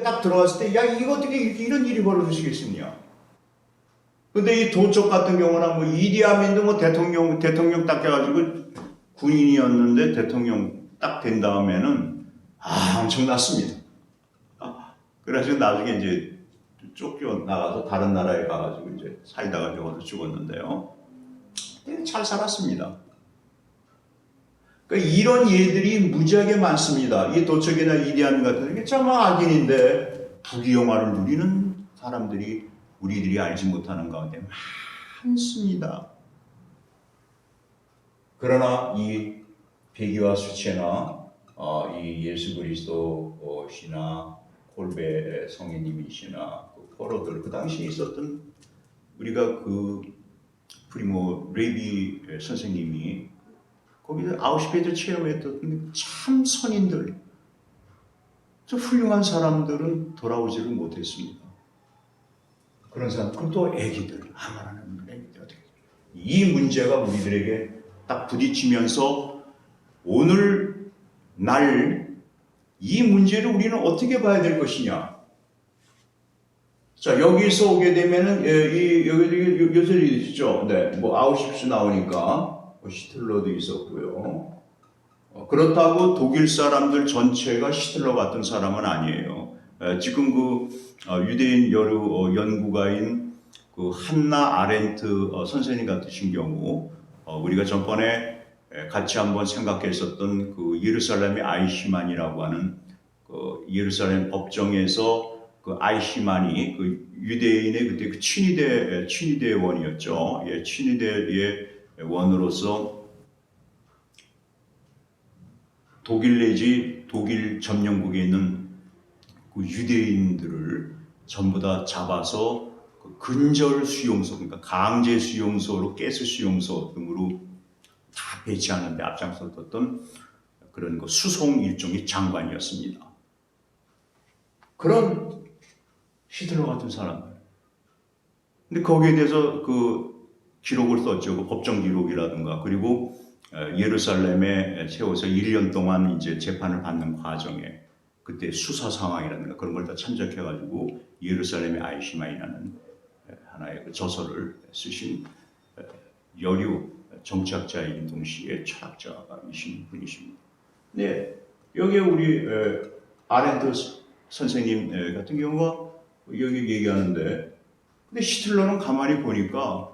딱 들어갔을 때, 야, 이거 어떻게 이런 일이 벌어지겠느냐. 근데 이 도적 같은 경우나 뭐 이디아민도 뭐 대통령 딱 해가지고 군인이었는데 대통령 딱 된 다음에는 엄청났습니다. 그래서 나중에 이제 쫓겨나가서 다른 나라에 가가지고 이제 살다가 죽어서 죽었는데요. 되게 잘 살았습니다. 그러니까 이런 예들이 무지하게 많습니다. 이 도적이나 이디아민 같은 게 참 악인인데 부귀영화를 누리는 사람들이 우리들이 알지 못하는 가운데 많습니다. 그러나 이 배기와 수체나 이 예수 그리스도 시나 콜베 성인님이시나 그 포로들 그 당시에 있었던 우리가 그 프리모 레비 선생님이 거기서 아우슈비츠 체험했던 참 선인들, 저 훌륭한 사람들은 돌아오지를 못했습니다. 그런 사람, 그리고 또 애기들, 아무라는 애기들 어떻게 이 문제가 우리들에게 딱 부딪히면서 오늘 날 이 문제를 우리는 어떻게 봐야 될 것이냐? 자, 여기서 오게 되면은 여기 요새 있죠. 네, 뭐 아우슈비츠 나오니까 시틀러도 있었고요. 그렇다고 독일 사람들 전체가 시틀러 같은 사람은 아니에요. 지금 그 유대인 여러 연구가인 그 한나 아렌트 선생님 같으신 경우 우리가 전번에 같이 한번 생각했었던 그 예루살렘의 아이시만이라고 하는 그 예루살렘 법정에서 그 아이시만이 그 유대인의 그때 그 친위대 원이었죠. 예, 친위대의 원으로서 독일 내지 독일 점령국에 있는 그 유대인들을 전부 다 잡아서 그 근절 수용소, 그러니까 강제 수용소로 가스 수용소 등으로 다 배치하는 데 앞장섰던 그런 그 수송 일종의 장관이었습니다. 그런 히틀러 같은 사람들. 근데 거기에 대해서 그 기록을 썼죠. 그 법정 기록이라든가. 그리고 예루살렘에 세워서 1년 동안 이제 재판을 받는 과정에 그때 수사 상황이라든가 그런 걸 다 참작해가지고 예루살렘의 아이시마이라는 하나의 그 저서를 쓰신 여류 정치학자이긴 동시에 철학자이신 분이십니다. 네, 여기에 우리 아렌트 선생님 같은 경우가 여기 얘기하는데, 근데 히틀러는 가만히 보니까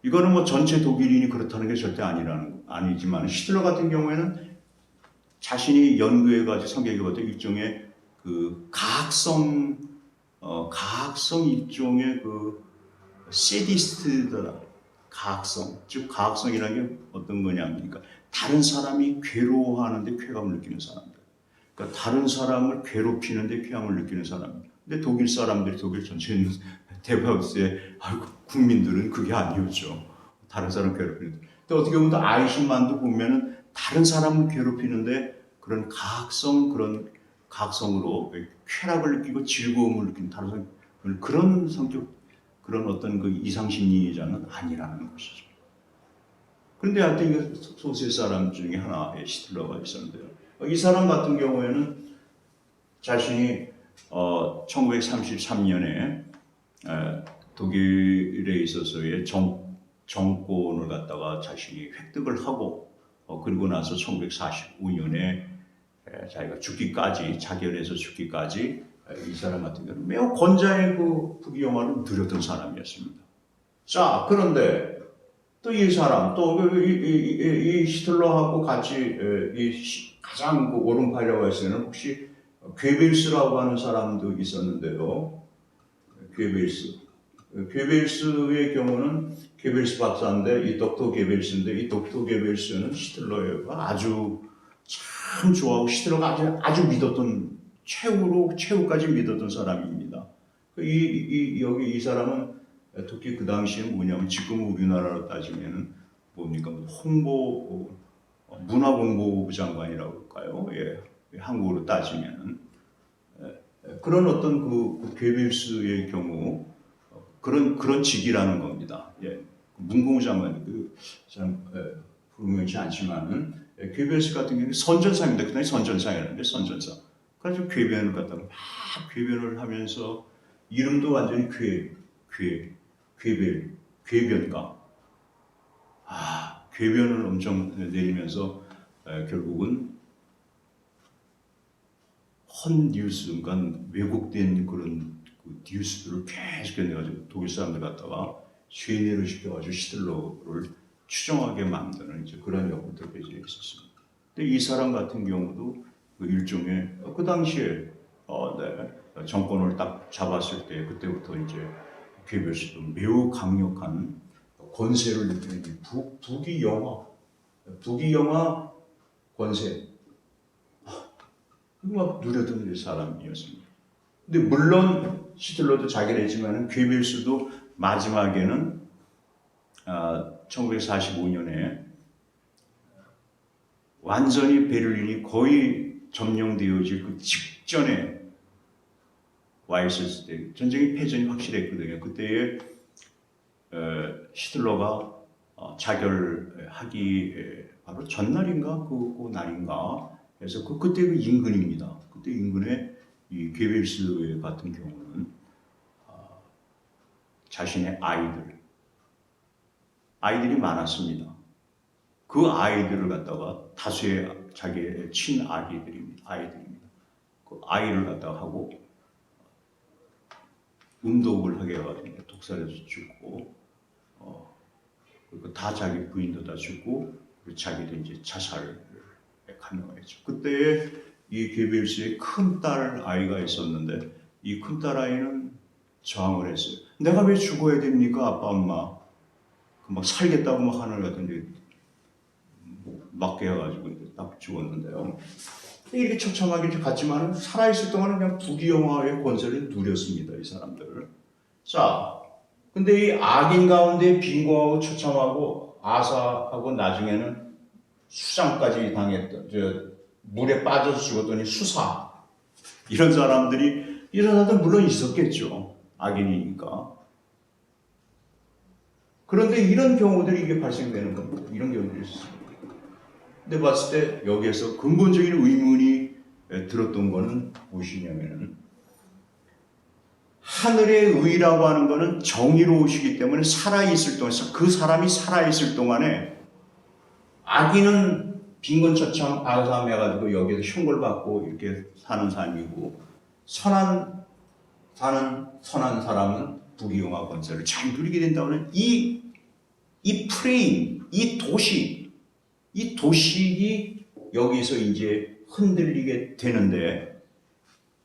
이거는 뭐 전체 독일인이 그렇다는 게 절대 아니지만 히틀러 같은 경우에는 자신이 연구해가지고 성경에봤던 일종의 그 가학성 일종의 그 세디스트다. 가학성, 즉 가학성이라는 게 어떤 거냐니까 다른 사람이 괴로워하는데 쾌감을 느끼는 사람들. 그러니까 다른 사람을 괴롭히는데 쾌감을 느끼는 사람들. 근데 독일 사람들이 독일 전체 대부분의 국민들은 그게 아니었죠. 다른 사람 괴롭히는데. 또 어떻게 보면 아이신만도 보면은 다른 사람을 괴롭히는데 그런 가학성으로 쾌락을 느끼고 즐거움을 느끼는 다른 사람 그런 성격. 그런 어떤 그 이상심리자는 아니라는 것이죠. 그런데 하여튼 이 소수의 사람 중에 하나의 히틀러가 있었는데요. 이 사람 같은 경우에는 자신이 1933년에 독일에 있어서의 정권을 갖다가 자신이 획득을 하고 그리고 나서 1945년에 자기가 죽기까지 자결해서 죽기까지 이 사람 같은 경우는 매우 권자의 그 부귀영화를 누렸던 사람이었습니다. 자, 그런데 또 이 사람, 또 이 히틀러하고 같이 가장 그 오른팔이라고 했을 때는 혹시 괴벨스라고 하는 사람도 있었는데요. 괴벨스의 경우는 괴벨스 박사인데 이 독터 괴벨스인데 이 독터 괴벨스는 히틀러가 아주 참 좋아하고 히틀러가 아주 믿었던 최후까지 믿었던 사람입니다. 여기 이 사람은 특히 그 당시에 뭐냐면 지금 우리나라로 따지면은 뭡니까? 문화공보부 장관이라고 할까요? 예, 한국으로 따지면은 그런 어떤 그 괴벨스의 경우 그런 직이라는 겁니다. 예, 문공부 장관 참 분명치 않지만은 괴벨스 같은 경우는 선전상입니다. 그다음에 선전상이라는데 선전상. 그래서 궤변을 갖다가 막 궤변을 하면서 이름도 완전히 궤변가. 궤변을 엄청 내리면서 결국은 헌 뉴스, 그러니까 왜곡된 그런 그 뉴스들을 계속 내가지고 독일 사람들 갖다가 쇠뇌를 시켜가지고 히틀러를 추종하게 만드는 이제 그런 역할들이 있었습니다. 근데 이 사람 같은 경우도 그 일종의 그 당시에 정권을 딱 잡았을 때 그때부터 이제 괴벨스도 매우 강력한 권세를 느끼는 북이 영화 권세 막 누렸던 사람이었습니다. 근데 물론 히틀러도 자기를 했지만 괴벨스도 마지막에는 1945년에 완전히 베를린이 거의 점령되어질 그 직전에 와 있었을 때 전쟁의 패전이 확실했거든요. 그때에 히틀러가 자결하기 바로 전날인가 그 날인가 그래서 그때 그 인근입니다. 그때 인근에 이 괴벨스 같은 경우는 자신의 아이들이 많았습니다. 그 아이들을 갖다가 다수의 자기의 친아기들입니다. 아이들입니다. 그 아이를 갖다가 하고 음독을 하게 해가지고 독살해서 죽고 그리고 다 자기 부인도 다 죽고 그리고 자기도 이제 자살에 감명했죠. 그때 이 괴벨스의 큰딸 아이가 있었는데 이 큰딸 아이는 저항을 했어요. 내가 왜 죽어야 됩니까, 아빠, 엄마? 막 살겠다고 막 하늘 같은데 맞게 해가지고 딱 죽었는데요. 이렇게 처참하게 갔지만 살아있을 동안은 그냥 부귀영화의 권세를 누렸습니다, 이 사람들을. 자, 근데 이 악인 가운데 빈곤하고 처참하고 아사하고 나중에는 수장까지 당했던, 물에 빠져서 죽었더니 수사. 이런 사람들 물론 있었겠죠. 악인이니까. 그런데 이런 경우들이 이게 발생되는 겁니다. 이런 경우들이 있습니다. 근데 봤을 때 여기에서 근본적인 의문이 들었던 거는 무엇이냐면은 하늘의 의라고 하는 거는 정의로우시기 때문에 살아있을 동안 그 사람이 살아있을 동안에 악인은 빈곤처참 아사함해가지고 여기에서 형벌받고 이렇게 사는 삶이고 선한 사람은 부귀영화 권세를 잘 누리게 된다는 이 프레임, 이 도식이 여기서 이제 흔들리게 되는데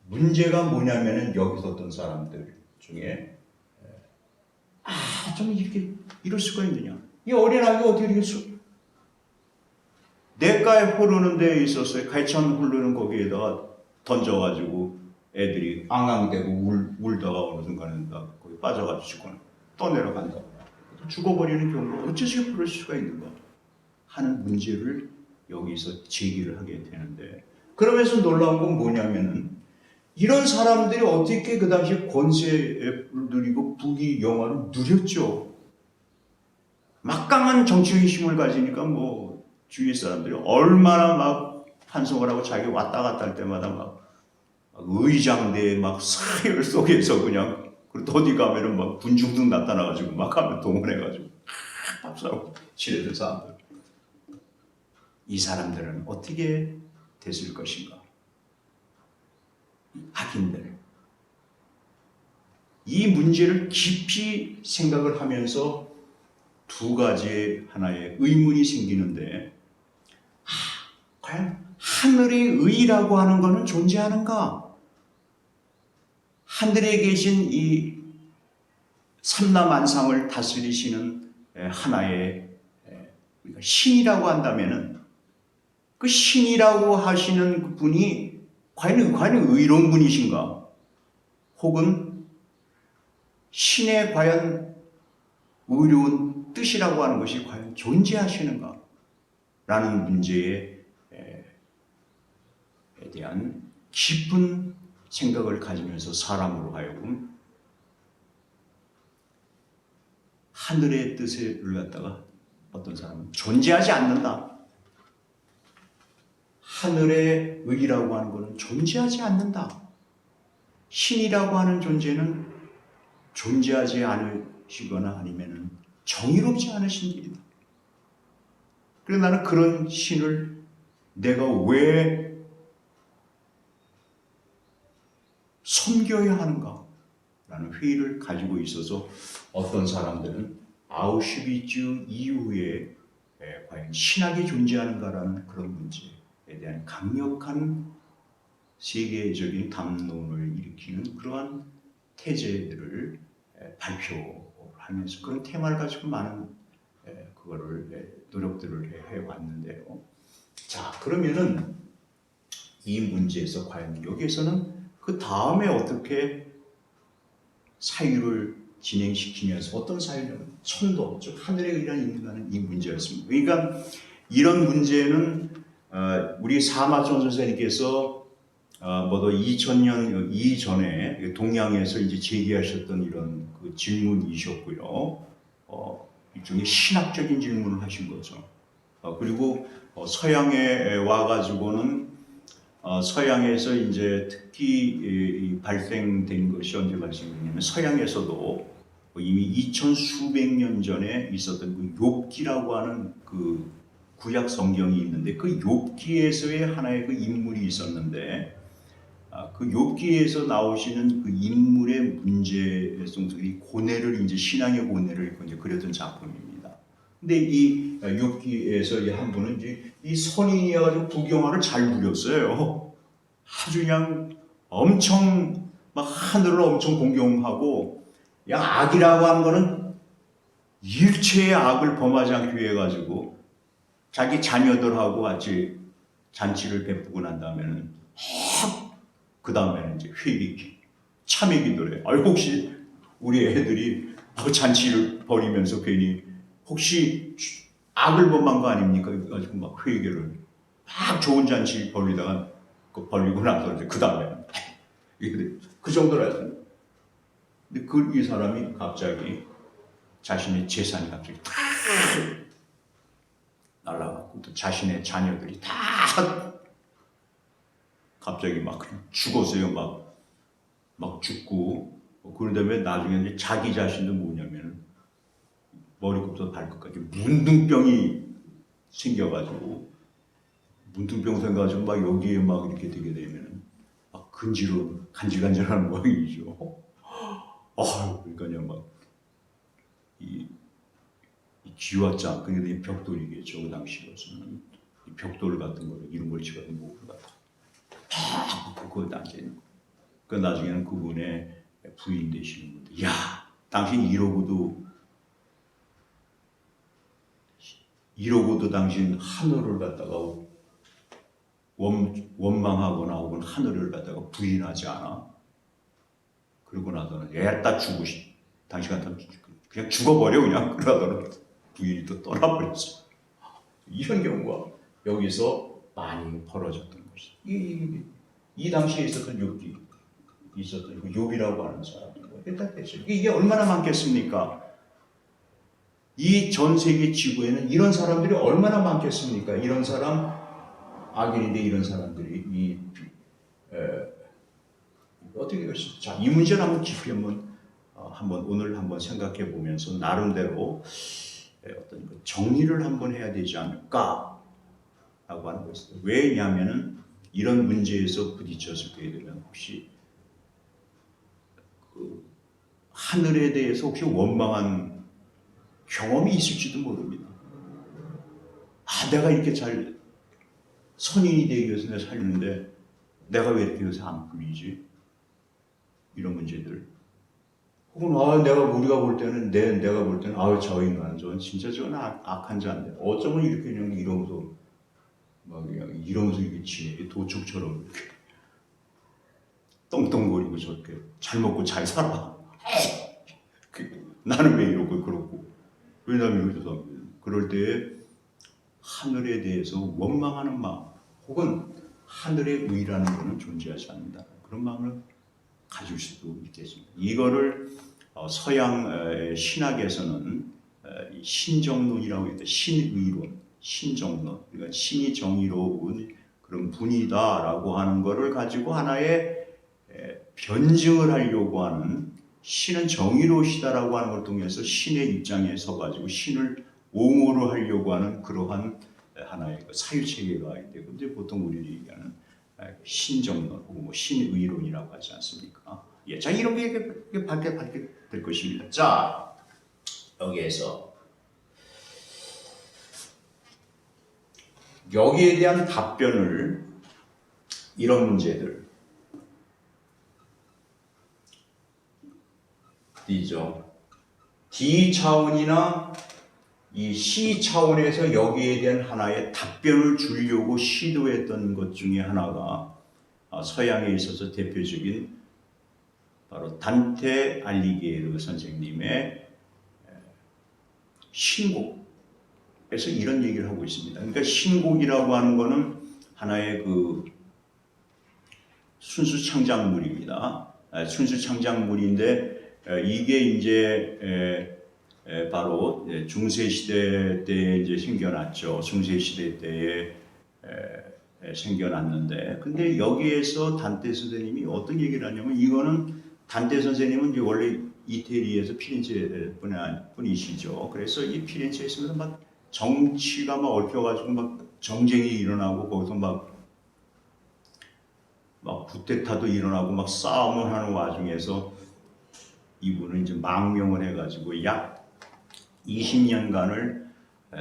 문제가 뭐냐면은 여기서 어떤 사람들 중에 좀 이렇게 이럴 수가 있느냐? 이 어린아이가 어떻게 이렇게 냇가에 흐르는 데에 있어서 갈천 흐르는 거기에다가 던져가지고 애들이 앙앙대고 울다가 어느 순간에 거기 빠져가지고 떠내려간다. 죽어버리는 경우가 어찌서 그럴 수가 있는가 하는 문제를 여기서 제기를 하게 되는데 그러면서 놀라운 건 뭐냐면은 이런 사람들이 어떻게 그 당시에 권세를 누리고 부귀영화를 누렸죠. 막강한 정치적인 힘을 가지니까 뭐 주위 사람들이 얼마나 막 환송을 하고 자기 왔다 갔다 할 때마다 막 의장대 막 사열 속에서 그냥 어디 가면은 막 군중등 나타나가지고 막 하면 동원해가지고 합사하고 지내던 사람들. 이 사람들은 어떻게 됐을 것인가? 악인들. 이 문제를 깊이 생각을 하면서 두 가지의 하나의 의문이 생기는데 과연 하늘의 의라고 하는 것은 존재하는가? 하늘에 계신 이 삼라만상을 다스리시는 하나의 우리가 신이라고 한다면은 그 신이라고 하시는 그 분이 과연 의로운 분이신가? 혹은 신의 과연 의로운 뜻이라고 하는 것이 과연 존재하시는가? 라는 문제에 대한 깊은 생각을 가지면서 사람으로 하여금 하늘의 뜻을 갖다가 어떤 사람은 존재하지 않는다. 하늘의 의라고 하는 것은 존재하지 않는다. 신이라고 하는 존재는 존재하지 않으시거나 아니면 정의롭지 않으신 길이다. 그래서 나는 그런 신을 내가 왜 섬겨야 하는가? 라는 회의를 가지고 있어서 어떤 사람들은 아우슈비츠 이후에 과연 신학이 존재하는가라는 그런 문제에 대한 강력한 세계적인 담론을 일으키는 그러한 태제를 발표하면서 그런 테마를 가지고 많은 그거를 노력들을 해왔는데요. 자, 그러면은 이 문제에서 과연 여기에서는 그 다음에 어떻게 사유를 진행시키면서 어떤 사유냐면 천도, 즉 하늘에 의한 인간은 이 문제였습니다. 그러니까 이런 문제는 우리 사마천 선생님께서 뭐도 2000년 이전에 동양에서 이제 제기하셨던 이런 그 질문이셨고요. 일종의 신학적인 질문을 하신 거죠. 그리고 서양에 와가지고는 서양에서 이제 특히 발생된 것이 언제 발생됐냐면 서양에서도 이미 2000수백 년 전에 있었던 그 욥기라고 하는 그 구약 성경이 있는데 그 욥기에서의 하나의 그 인물이 있었는데 그 욥기에서 나오시는 그 인물의 문제성들이 고뇌를 이제 신앙의 고뇌를 이제 그렸던 작품입니다. 근데 이 욥기에서 한 분은 이제 이 선인이어가지고 부경화를 잘 부렸어요. 아주 그냥 엄청 막 하늘을 엄청 공경하고 야 악이라고 하는 거는 일체의 악을 범하지 않기 위해 가지고 자기 자녀들하고 같이 잔치를 베푸고 난 다음에는 그 다음에는 이제 회개기, 참회 기도를 해요. 혹시 우리 애들이 잔치를 벌이면서 괜히 혹시 악을 범한 거 아닙니까? 가지고 막 회개를 막 좋은 잔치 벌리다가 벌리고 나서 이제 그 다음에는 그 정도로 해서 근데 이 사람이 갑자기 자신의 재산이 갑자기 다 날아가고 또 자신의 자녀들이 다 갑자기 막 그냥 죽었어요. 막 죽고 그런 다음에 나중에 이제 자기 자신도 뭐냐면 머리부터 발끝까지 문둥병이 생겨가지고 문둥병 생겨가지고 막 여기에 막 이렇게 되게 되면 막 간질간질하는 모양이죠. 그러니까요 막이 쥐와짱 그러니까 벽돌이겠죠. 그 당시로서는 이 벽돌 같은 거를 이런 걸 치거든 목을 갖다 그거 나중에는 그분의 부인 되시는 분들 야 당신 이러고도 당신 하늘을 갖다가 원망하거나 혹은 하늘을 갖다가 부인하지 않아. 그러고 나서는 애다 당신 같으면 그냥 죽어버려 그냥 그러더니 부인이 또 떠나버렸어. 이런 경우가 여기서 많이 벌어졌던 것이 이 당시에 있었던 욥기 있었던 그 욥이라고 하는 사람이 일단 됐어요. 이게 얼마나 많겠습니까? 이 전 세계 지구에는 이런 사람들이 얼마나 많겠습니까? 이런 사람 악인인데 이런 사람들이 어떻게 될수? 자, 이 문제를 한번 깊이 오늘 한번 생각해 보면서 나름대로 어떤 정리를 한번 해야 되지 않을까라고 하는 것입니다. 왜냐하면은 이런 문제에서 부딪혔을 때 되면 혹시 그 하늘에 대해서 혹시 원망한 경험이 있을지도 모릅니다. 내가 이렇게 잘 선인이 되기 위해서 내가 살는데 내가 왜 이렇게 요새 안 풀리지? 이런 문제들. 혹은 우리가 볼 때는 내가 볼 때는 저 인간 저건 진짜 저건 악한 자인데 어쩌면 이렇게 그냥 이러면서 이렇게 지내 도축처럼 이렇게 떵떵거리고 저렇게 잘 먹고 잘 살아. 나는 왜 이러고 그렇고 왜냐면 이러면서 그럴 때 하늘에 대해서 원망하는 마음 혹은 하늘의 의라는 것은 존재하지 않는다. 그런 마음을 가질 수도 있겠습니다. 이거를 서양 신학에서는 신정론이라고 해요. 신의론, 신정론. 그러니까 신이 정의로운 그런 분이다라고 하는 것을 가지고 하나의 변증을 하려고 하는, 신은 정의로우시다라고 하는 걸 통해서 신의 입장에 서가지고 신을 옹호를 하려고 하는 그러한 하나의 사유체계가 있는데, 근데 보통 우리들이 얘기하는 신정론 혹은 뭐 신의론이라고 하지 않습니까? 예, 자, 이런 게 밝게 될 것입니다. 자, 여기에서 여기에 대한 답변을, 이런 문제들 D죠. D 차원이나 이 C 차원에서 여기에 대한 하나의 답변을 주려고 시도했던 것 중에 하나가 서양에 있어서 대표적인 바로 단테 알리게르 선생님의 신곡에서 이런 얘기를 하고 있습니다. 그러니까 신곡이라고 하는 거는 하나의 그 순수 창작물입니다. 순수 창작물인데 이게 이제 바로 중세 시대 때에 이제 생겨났죠. 중세 시대 때에 생겨났는데, 근데 여기에서 단테 선생님이 어떤 얘기를 하냐면, 이거는 단테 선생님은 이제 원래 이태리에서 피렌체 분이시죠. 그래서 이 피렌체에서 막 정치가 막 얽혀가지고 막 정쟁이 일어나고 거기서 막 쿠데타도 일어나고 막 싸움을 하는 와중에서 이분은 이제 망명을 해가지고 약 20년간을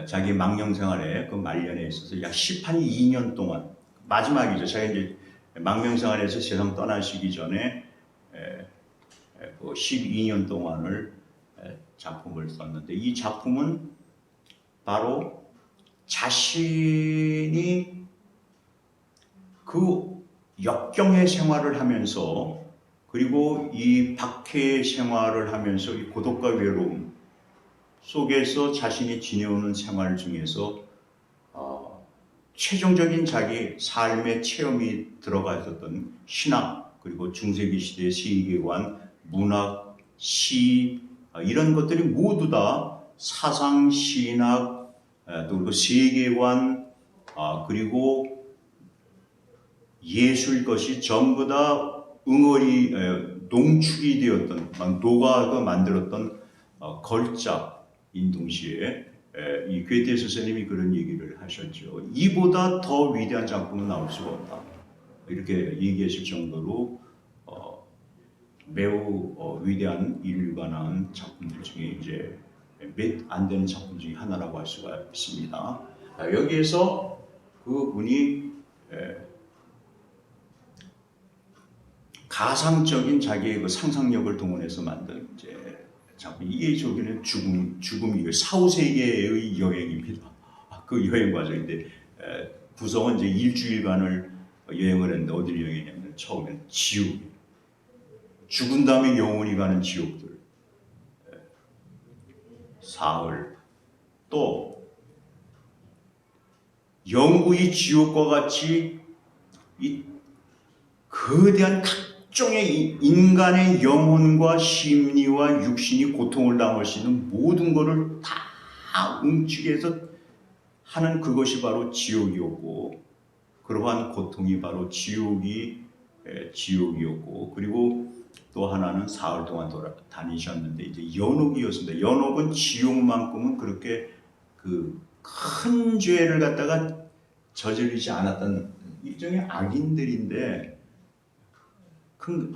자기 망령 생활에 그 말년에 있어서 약 12년 동안, 마지막이죠. 자기 이제 망명 생활에서 세상 떠나시기 전에 그 12년 동안을 작품을 썼는데, 이 작품은 바로 자신이 그 역경의 생활을 하면서, 그리고 이 박해의 생활을 하면서 이 고독과 외로움 속에서 자신이 지내오는 생활 중에서 최종적인 자기 삶의 체험이 들어가 있었던 신학, 그리고 중세기 시대의 세계관, 문학, 시, 이런 것들이 모두 다 사상, 신학, 그리고 세계관, 그리고 예술, 것이 전부 다 응어리 농축이 되었던, 노가가 만들었던 걸작인 동시에 이 괴테 선생님이 그런 얘기를 하셨죠. 이보다 더 위대한 작품은 나올 수가 없다, 이렇게 얘기하실 정도로 매우 위대한 인류가 낳은 작품들 중에 이제 몇 안 되는 작품 중에 하나라고 할 수가 있습니다. 여기에서 그분이 가상적인 자기의 그 상상력을 동원해서 만든 이제 작품, 이게 저기는 죽음이 사후세계의 여행입니다. 그 여행 과정인데 구성은 이제 일주일간을 여행을 했는데, 어디를 여행했냐면 처음엔 지옥, 죽은 다음에 영원히 가는 지옥들, 사흘, 또 영구히 지옥과 같이 이 거대한 각종의 인간의 영혼과 심리와 육신이 고통을 당할 수 있는 모든 것을 다 움츠개서 하는 그것이 바로 지옥이었고, 그러한 고통이 바로 지옥이었고, 그리고 또 하나는 사흘 동안 다니셨는데 이제 연옥이었습니다. 연옥은 지옥만큼은 그렇게 그 큰 죄를 갖다가 저지르지 않았던 일종의 악인들인데, 큰